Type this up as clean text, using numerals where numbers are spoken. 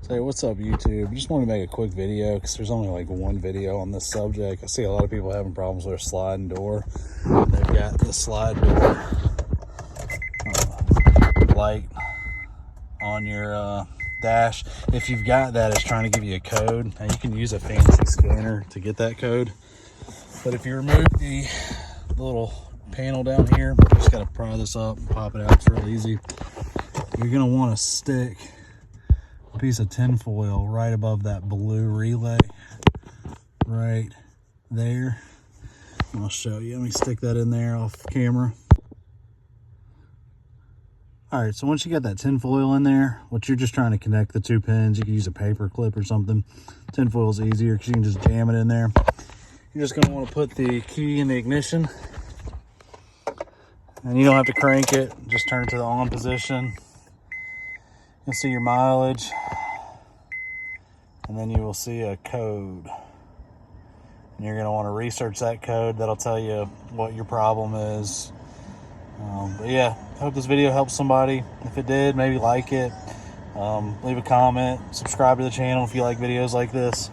Hey, what's up, YouTube? Just want to make a quick video because there's only like one video on this subject. I see a lot of people having problems with their sliding door. They've got the slide door light on your dash. If you've got that, it's trying to give you a code. Now you can use a fancy scanner to get that code, but if you remove the little panel down here, you just got to pry this up and pop it out. It's real easy. You're going to want to stick a piece of tin foil right above that blue relay right there. I'll show you. Let me stick that in there off camera. All right, so once you got that tin foil in there, what you're just trying to connect the two pins, you can use a paper clip or something. Tin foil is easier because you can just jam it in there. You're just going to want to put the key in the ignition, and you don't have to crank it. Just turn it to the on position. You'll see your mileage, and then you will see a code. And you're going to want to research that code. That'll tell you what your problem is. But yeah, hope this video helps somebody. If it did, maybe like it, leave a comment, subscribe to the channel if you like videos like this.